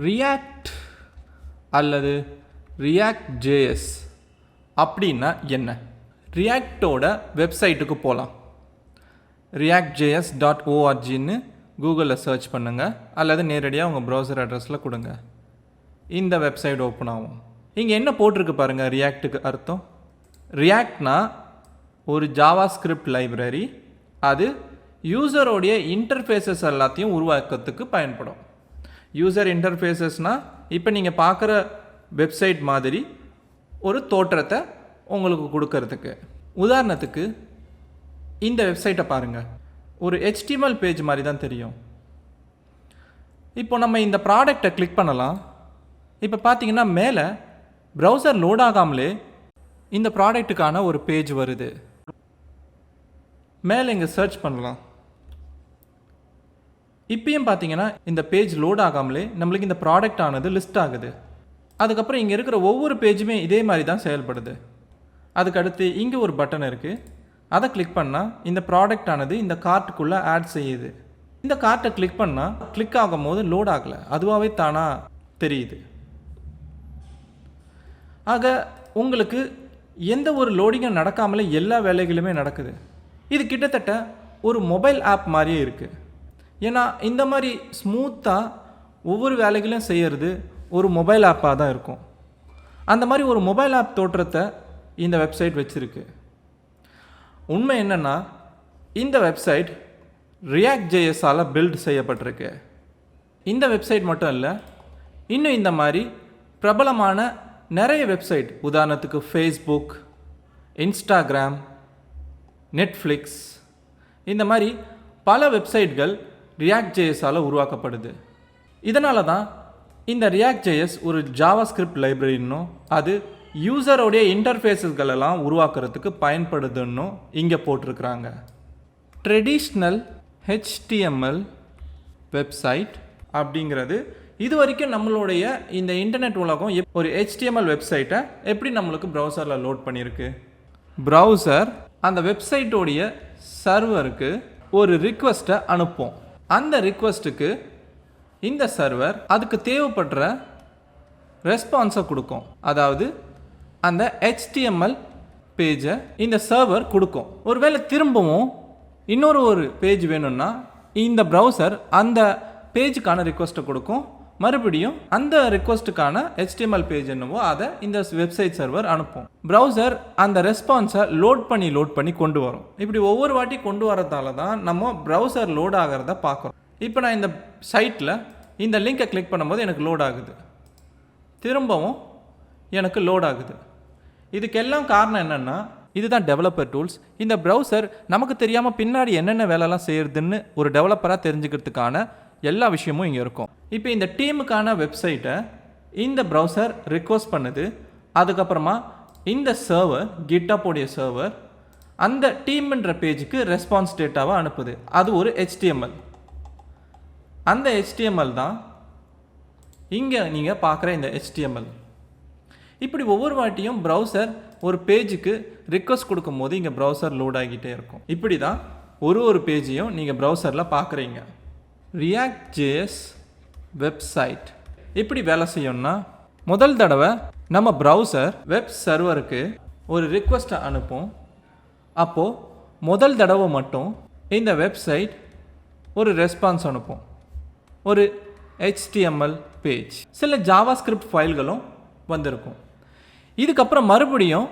React அல்லது react JS அப்படின்னா என்ன? ரியாக்டோட வெப்சைட்டுக்கு போகலாம். reactjs.orgன்னு கூகுளில் சர்ச் பண்ணுங்கள் அல்லது நேரடியாக உங்கள் ப்ரௌசர் அட்ரஸில் கொடுங்க. இந்த வெப்சைட் ஓப்பன் ஆகும். இங்கே என்ன போட்டிருக்கு பாருங்கள். ரியாக்டுக்கு அர்த்தம், ரியாக்ட்னா ஒரு ஜாவா ஸ்கிரிப்ட் லைப்ரரி. அது யூசரோடைய இன்டர்ஃபேஸஸ் எல்லாத்தையும் உருவாக்கத்துக்கு பயன்படும். யூசர் இன்டர்ஃபேஸஸ்னால் இப்போ நீங்கள் பார்க்குற வெப்சைட் மாதிரி ஒரு தோற்றத்தை உங்களுக்கு கொடுக்கறதுக்கு. உதாரணத்துக்கு இந்த வெப்சைட்டை பாருங்கள். ஒரு HTML பேஜ் மாதிரி தான் தெரியும். இப்போ நம்ம இந்த ப்ராடக்டை கிளிக் பண்ணலாம். இப்போ பார்த்தீங்கன்னா மேலே ப்ரௌசர் லோட் ஆகாமலே இந்த ப்ராடக்ட்டுக்கான ஒரு பேஜ் வருது. மேலே இங்கே சர்ச் பண்ணலாம். இப்பயும் பார்த்தீங்கன்னா இந்த பேஜ் லோட் ஆகாமலே நம்மளுக்கு இந்த ப்ராடக்ட் ஆனது லிஸ்ட் ஆகுது. அதுக்கப்புறம் இங்கே இருக்கிற ஒவ்வொரு பேஜுமே இதே மாதிரி தான் செயல்படுது. அதுக்கடுத்து இங்கே ஒரு பட்டன் இருக்குது. அதை கிளிக் பண்ணால் இந்த ப்ராடக்ட் ஆனது இந்த கார்ட்டுக்குள்ளே ஆட் செய்யுது. இந்த கார்ட்டை கிளிக் பண்ணால் கிளிக் ஆகும் போது லோட் ஆகலை, அதுவாகவே தானாக தெரியுது. ஆக உங்களுக்கு எந்த ஒரு லோடிங்கும் நடக்காமலே எல்லா வேலைகளுமே நடக்குது. இது கிட்டத்தட்ட ஒரு மொபைல் ஆப் மாதிரியே இருக்குது. ஏன்னா இந்த மாதிரி ஸ்மூத்தாக ஒவ்வொரு வேலைகளையும் செய்கிறது ஒரு மொபைல் ஆப்பாக தான் இருக்கும். அந்த மாதிரி ஒரு மொபைல் ஆப் தோற்றத்தை இந்த வெப்சைட் வச்சுருக்கு. உண்மை என்னென்னா இந்த வெப்சைட் ரியாக்ட் ஜேஎஸால் பில்ட் செய்யப்பட்டிருக்கு. இந்த வெப்சைட் மட்டும் இல்லை, இன்னும் இந்த மாதிரி பிரபலமான நிறைய வெப்சைட், உதாரணத்துக்கு ஃபேஸ்புக், இன்ஸ்டாகிராம், நெட்ஃப்ளிக்ஸ், இந்த மாதிரி பல வெப்சைட்கள் ரியாக்ட் ஜேஎஸால் உருவாக்கப்படுது. இதனால தான் இந்த ரியாக்ட் ஜேஎஸ் ஒரு ஜாவா ஸ்கிரிப்ட் லைப்ரரின்னும் அது யூசரோடைய இன்டர்ஃபேஸஸ்களெல்லாம் உருவாக்குறதுக்கு பயன்படுதுன்னும் இங்கே போட்டிருக்கிறாங்க. ட்ரெடிஷ்னல் HTML வெப்சைட் அப்படிங்கிறது இது வரைக்கும் நம்மளுடைய இந்த இன்டர்நெட் உலகம் ஒரு HTML வெப்சைட்டை எப்படி நம்மளுக்கு ப்ரௌசரில் லோட் பண்ணியிருக்கு. ப்ரௌசர் அந்த வெப்சைட்டோடைய சர்வருக்கு ஒரு ரிக்வெஸ்ட்டை அனுப்போம். அந்த ரிக்வெஸ்ட்டுக்கு இந்த சர்வர் அதுக்கு தேவைப்படுற ரெஸ்பான்ஸை கொடுக்கும். அதாவது அந்த HTML பேஜை இந்த சர்வர் கொடுக்கும். ஒருவேளை திரும்பவும் ஒரு பேஜ் வேணும்னா இந்த ப்ரௌசர் அந்த பேஜுக்கான ரிக்வெஸ்ட்டை கொடுக்கும். மறுபடியும் அந்த ரிக்வெஸ்ட்டுக்கான HTML பேஜ் என்னவோ அதை இந்த வெப்சைட் சர்வர் அனுப்பும். ப்ரௌசர் அந்த ரெஸ்பான்ஸை லோட் பண்ணி கொண்டு வரும். இப்படி ஒவ்வொரு வாட்டி கொண்டு வரதால தான் நம்ம ப்ரௌசர் லோட் ஆகிறத பார்க்குறோம். இப்போ நான் இந்த சைட்டில் இந்த லிங்கை கிளிக் பண்ணும்போது எனக்கு லோட் ஆகுது, திரும்பவும் எனக்கு லோட் ஆகுது. இதுக்கெல்லாம் காரணம் என்னென்னா இதுதான் டெவலப்பர் டூல்ஸ். இந்த ப்ரௌசர் நமக்கு தெரியாமல் பின்னாடி என்னென்ன வேலைலாம் செய்யறதுன்னு ஒரு டெவலப்பராக தெரிஞ்சுக்கிறதுக்கான எல்லா விஷயமும் இங்கே இருக்கும். இப்போ இந்த டீமுக்கான வெப்சைட்டை இந்த ப்ரௌசர் ரிக்வெஸ்ட் பண்ணுது. அதுக்கப்புறமா இந்த சர்வர், கிட்டப்போடைய சர்வர் அந்த டீம்ன்ற பேஜுக்கு ரெஸ்பான்ஸ் டேட்டாவை அனுப்புது. அது ஒரு HTML. அந்த HTML தான் இங்கே நீங்கள் பார்க்குற இந்த HTML. இப்படி ஒவ்வொரு வாட்டியும் ப்ரௌசர் ஒரு பேஜுக்கு ரிக்வெஸ்ட் கொடுக்கும்போது இங்கே ப்ரௌசர் லோட் ஆகிட்டே இருக்கும். இப்படி தான் ஒரு பேஜையும் நீங்கள் ப்ரௌசரில் பார்க்குறீங்க. ரியாக்ட் ஜேஎஸ் வெப்சைட் எப்படி வேலை செய்யணும்னா, முதல் தடவை நம்ம ப்ரௌசர் வெப் சர்வருக்கு ஒரு ரிக்வெஸ்ட்டை அனுப்போம். அப்போது முதல் தடவை மட்டும் இந்த வெப்சைட் ஒரு ரெஸ்பான்ஸ் அனுப்பும், ஒரு HTML பேஜ், சில ஜாவா ஸ்கிரிப்ட் ஃபைல்களும் வந்திருக்கும். இதுக்கப்புறம் மறுபடியும்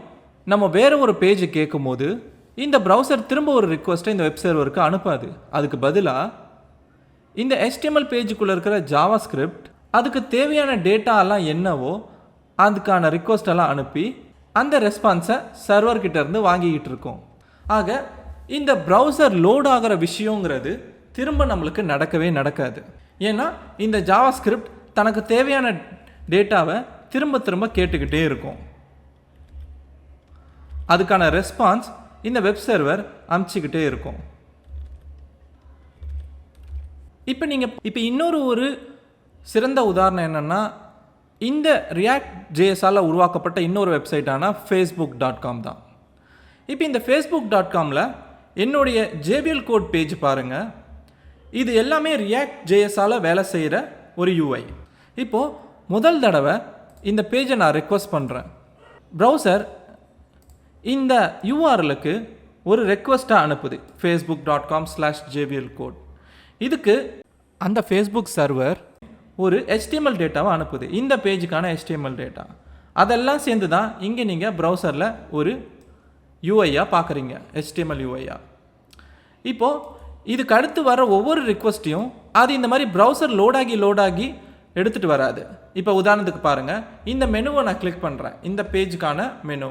நம்ம வேறு ஒரு பேஜை கேட்கும்போது இந்த ப்ரௌசர் திரும்ப ஒரு ரிக்வெஸ்ட்டை இந்த வெப் சர்வருக்கு அனுப்பாது. அதுக்கு பதிலாக இந்த HTML பேஜுக்குள்ளே இருக்கிற ஜாவா ஸ்கிரிப்ட் அதுக்கு தேவையான டேட்டாலாம் என்னவோ அதுக்கான ரிக்வெஸ்டெல்லாம் அனுப்பி அந்த ரெஸ்பான்ஸை சர்வர்கிட்டேருந்து வாங்கிக்கிட்டு இருக்கோம். ஆக இந்த ப்ரௌசர் லோட் ஆகிற விஷயங்கிறது திரும்ப நம்மளுக்கு நடக்கவே நடக்காது. ஏன்னா இந்த ஜாவா ஸ்கிரிப்ட் தனக்கு தேவையான டேட்டாவை திரும்ப கேட்டுக்கிட்டே இருக்கும். அதுக்கான ரெஸ்பான்ஸ் இந்த வெப் சர்வர் அனுப்பிச்சிக்கிட்டே இருக்கும். இப்போ இன்னொரு சிறந்த உதாரணம் என்னென்னா, இந்த ரியாக்ட் ஜேஎஸால் உருவாக்கப்பட்ட இன்னொரு வெப்சைட்டான facebook.com தான். இப்போ இந்த facebook.comல என்னுடைய JBL கோட் பேஜ் பாருங்கள். இது எல்லாமே ரியாக்ட் ஜேஎஸால் வேலை செய்கிற ஒரு UI. இப்போது முதல் தடவை இந்த பேஜை நான் ரெக்வஸ்ட் பண்ணுறேன். ப்ரௌசர் இந்த யூஆர்எலுக்கு ஒரு ரெக்வஸ்ட்டாக அனுப்புது, facebook.com/jblcode. இதுக்கு அந்த ஃபேஸ்புக் சர்வர் ஒரு HTML டேட்டாவை அனுப்புது, இந்த பேஜுக்கான HTML டேட்டா. அதெல்லாம் சேர்ந்து தான் இங்கே நீங்கள் ப்ரௌசரில் ஒரு யூஐயாக பார்க்குறீங்க, HTML யூஐயாக. இப்போது இதுக்கு அடுத்து வர ஒவ்வொரு ரிக்வஸ்ட்டையும் அது இந்த மாதிரி ப்ரௌசர் லோடாகி எடுத்துகிட்டு வராது. இப்போ உதாரணத்துக்கு பாருங்கள், இந்த மெனுவை நான் கிளிக் பண்ணுறேன், இந்த பேஜுக்கான மெனு.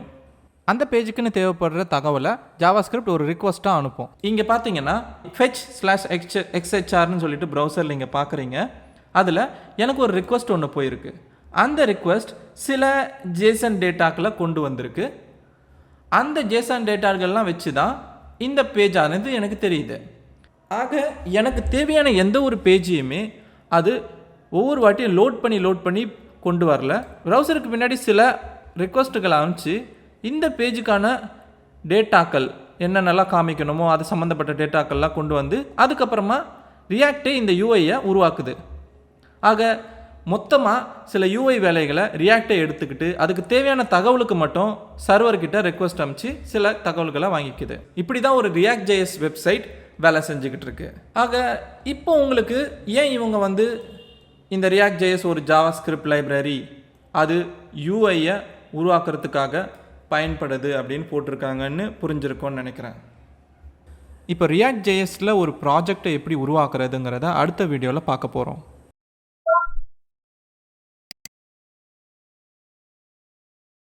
அந்த பேஜுக்குன்னு தேவைப்படுற தகவலை ஜாவாஸ்கிரிப்ட் ஒரு ரிக்வஸ்ட்டாக அனுப்பும். இங்கே பார்த்தீங்கன்னா fetch/xhrன்னு சொல்லிட்டு ப்ரௌசரில் இங்கே பார்க்குறீங்க. அதில் எனக்கு ஒரு ரிக்வஸ்ட் ஒன்று போயிருக்கு. அந்த ரிக்வஸ்ட் சில ஜேசன் டேட்டாக்களை கொண்டு வந்திருக்கு. அந்த ஜேசன் டேட்டாக்கள்லாம் வச்சு தான் இந்த பேஜ் ஆனது எனக்கு தெரியுது. ஆக எனக்கு தேவையான எந்த ஒரு பேஜையுமே அது ஒவ்வொரு வாட்டியும் லோட் பண்ணி கொண்டு வரல. ப்ரௌசருக்கு பின்னாடி சில ரிக்வஸ்ட்டுகளை அனுப்பிச்சு இந்த பேஜுக்கான டேட்டாக்கள் என்னென்னலாம் காமிக்கணுமோ அது சம்மந்தப்பட்ட டேட்டாக்கள்லாம் கொண்டு வந்து அதுக்கப்புறமா ரியாக்டே இந்த யூஐயை உருவாக்குது. ஆக மொத்தமாக சில யூஐ வேலைகளை ரியாக்டை எடுத்துக்கிட்டு அதுக்கு தேவையான தகவலுக்கு மட்டும் சர்வர்கிட்ட ரெக்வஸ்ட் அனுப்பிச்சு சில தகவல்களை வாங்கிக்குது. இப்படி தான் ஒரு React.js வெப்சைட் வேலை செஞ்சுக்கிட்டு இருக்கு. ஆக இப்போ உங்களுக்கு ஏன் இவங்க இந்த React.js ஒரு ஜாவாஸ்கிரிப்ட் லைப்ரரி அது யூஐயை உருவாக்குறதுக்காக பயன்படுது அப்படின்னு போட்டிருக்காங்கன்னு புரிஞ்சிருக்கோன்னு நினைக்கிறேன். இப்போ React.jsல ஒரு ப்ராஜெக்டை எப்படி உருவாக்குறதுங்கிறத அடுத்த வீடியோவில் பார்க்க போகிறோம்.